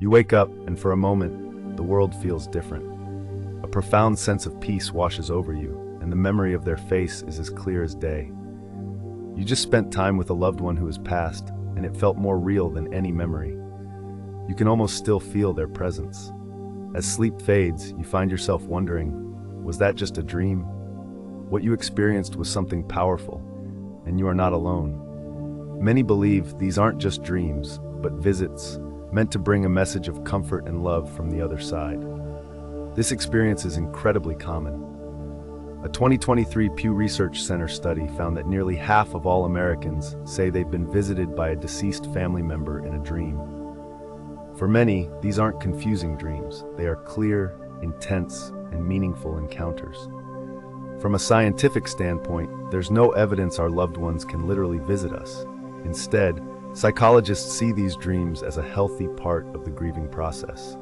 You wake up, and for a moment, the world feels different. A profound sense of peace washes over you, and the memory of their face is as clear as day. You just spent time with a loved one who has passed, and it felt more real than any memory. You can almost still feel their presence. As sleep fades, you find yourself wondering, was that just a dream? What you experienced was something powerful, and you are not alone. Many believe these aren't just dreams, but visits, meant to bring a message of comfort and love from the other side. This experience is incredibly common. A 2023 Pew Research Center study found that nearly half of all Americans say they've been visited by a deceased family member in a dream. For many, these aren't confusing dreams. They are clear, intense, and meaningful encounters. From a scientific standpoint, there's no evidence our loved ones can literally visit us. Instead, psychologists see these dreams as a healthy part of the grieving process.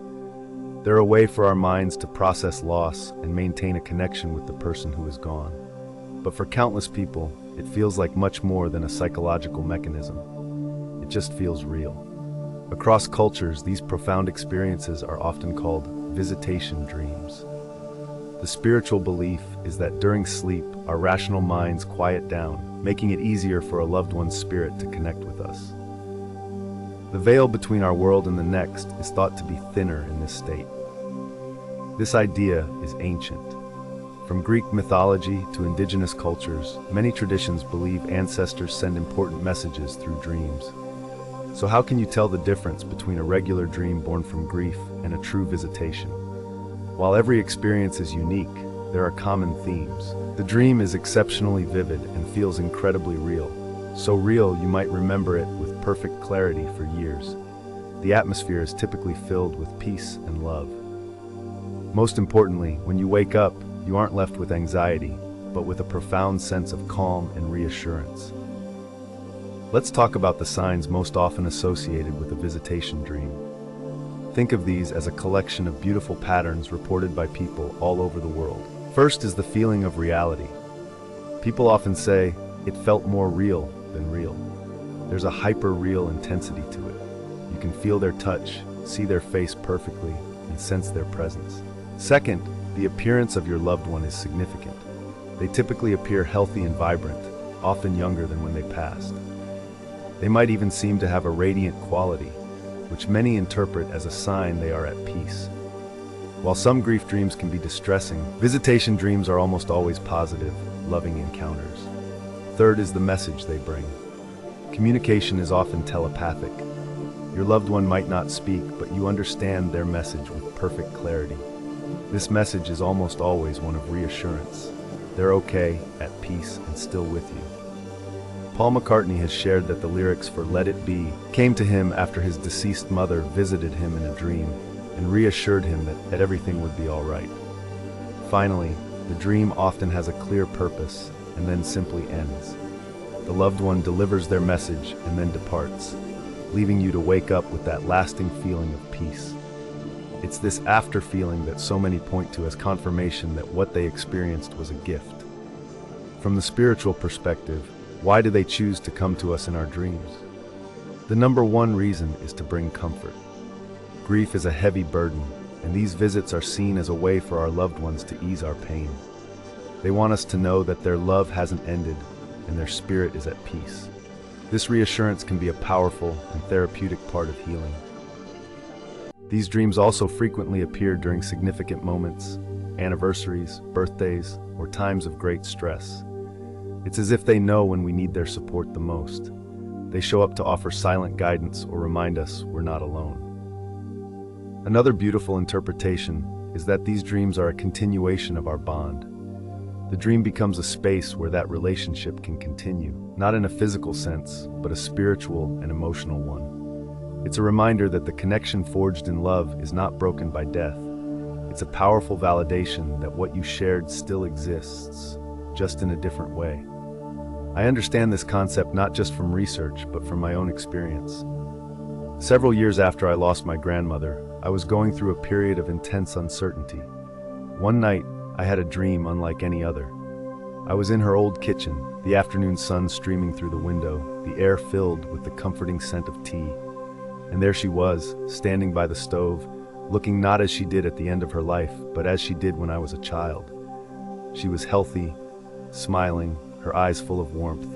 They're a way for our minds to process loss and maintain a connection with the person who is gone. But for countless people, it feels like much more than a psychological mechanism. It just feels real. Across cultures, these profound experiences are often called visitation dreams. The spiritual belief is that during sleep, our rational minds quiet down, making it easier for a loved one's spirit to connect with us. The veil between our world and the next is thought to be thinner in this state. This idea is ancient. From Greek mythology to indigenous cultures, many traditions believe ancestors send important messages through dreams. So how can you tell the difference between a regular dream born from grief and a true visitation? While every experience is unique, there are common themes. The dream is exceptionally vivid and feels incredibly real. So real you might remember it with perfect clarity for years. The atmosphere is typically filled with peace and love. Most importantly, when you wake up, you aren't left with anxiety, but with a profound sense of calm and reassurance. Let's talk about the signs most often associated with a visitation dream. Think of these as a collection of beautiful patterns reported by people all over the world. First is the feeling of reality. People often say, "It felt more real than real." There's a hyper-real intensity to it. You can feel their touch, see their face perfectly, and sense their presence. Second, the appearance of your loved one is significant. They typically appear healthy and vibrant, often younger than when they passed. They might even seem to have a radiant quality, which many interpret as a sign they are at peace. While some grief dreams can be distressing, visitation dreams are almost always positive, loving encounters. Third is the message they bring. Communication is often telepathic. Your loved one might not speak, but you understand their message with perfect clarity. This message is almost always one of reassurance. They're okay, at peace, and still with you. Paul McCartney has shared that the lyrics for "Let It Be" came to him after his deceased mother visited him in a dream and reassured him that everything would be all right. Finally, the dream often has a clear purpose and then simply ends. The loved one delivers their message and then departs, leaving you to wake up with that lasting feeling of peace. It's this after feeling that so many point to as confirmation that what they experienced was a gift. From the spiritual perspective, why do they choose to come to us in our dreams? The number one reason is to bring comfort. Grief is a heavy burden, and these visits are seen as a way for our loved ones to ease our pain. They want us to know that their love hasn't ended and their spirit is at peace. This reassurance can be a powerful and therapeutic part of healing. These dreams also frequently appear during significant moments, anniversaries, birthdays, or times of great stress. It's as if they know when we need their support the most. They show up to offer silent guidance or remind us we're not alone. Another beautiful interpretation is that these dreams are a continuation of our bond. The dream becomes a space where that relationship can continue, not in a physical sense, but a spiritual and emotional one. It's a reminder that the connection forged in love is not broken by death. It's a powerful validation that what you shared still exists, just in a different way. I understand this concept not just from research, but from my own experience. Several years after I lost my grandmother, I was going through a period of intense uncertainty. One night, I had a dream unlike any other. I was in her old kitchen, the afternoon sun streaming through the window, the air filled with the comforting scent of tea. And there she was, standing by the stove, looking not as she did at the end of her life, but as she did when I was a child. She was healthy, smiling, her eyes full of warmth.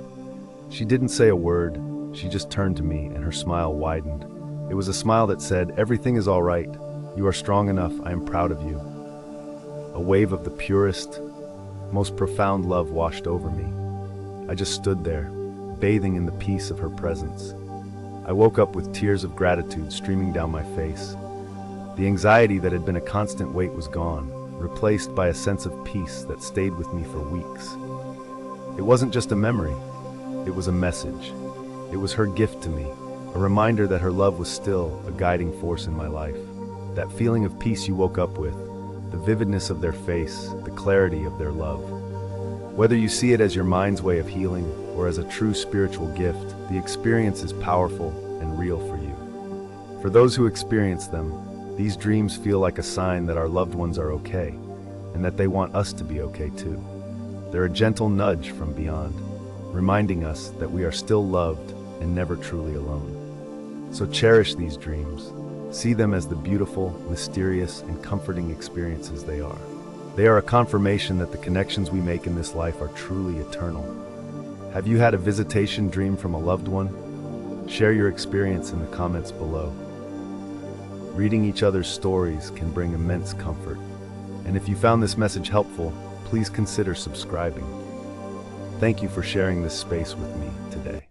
She didn't say a word, she just turned to me and her smile widened. It was a smile that said, "Everything is all right. You are strong enough. I am proud of you." A wave of the purest, most profound love washed over me. I just stood there, bathing in the peace of her presence. I woke up with tears of gratitude streaming down my face. The anxiety that had been a constant weight was gone, replaced by a sense of peace that stayed with me for weeks. It wasn't just a memory, it was a message. It was her gift to me, a reminder that her love was still a guiding force in my life. That feeling of peace you woke up with, the vividness of their face, the clarity of their love. Whether you see it as your mind's way of healing or as a true spiritual gift, the experience is powerful and real for you. For those who experience them, these dreams feel like a sign that our loved ones are okay, and that they want us to be okay too. They're a gentle nudge from beyond, reminding us that we are still loved and never truly alone. So cherish these dreams. See them as the beautiful, mysterious, and comforting experiences they are. They are a confirmation that the connections we make in this life are truly eternal. Have you had a visitation dream from a loved one? Share your experience in the comments below. Reading each other's stories can bring immense comfort. And if you found this message helpful, please consider subscribing. Thank you for sharing this space with me today.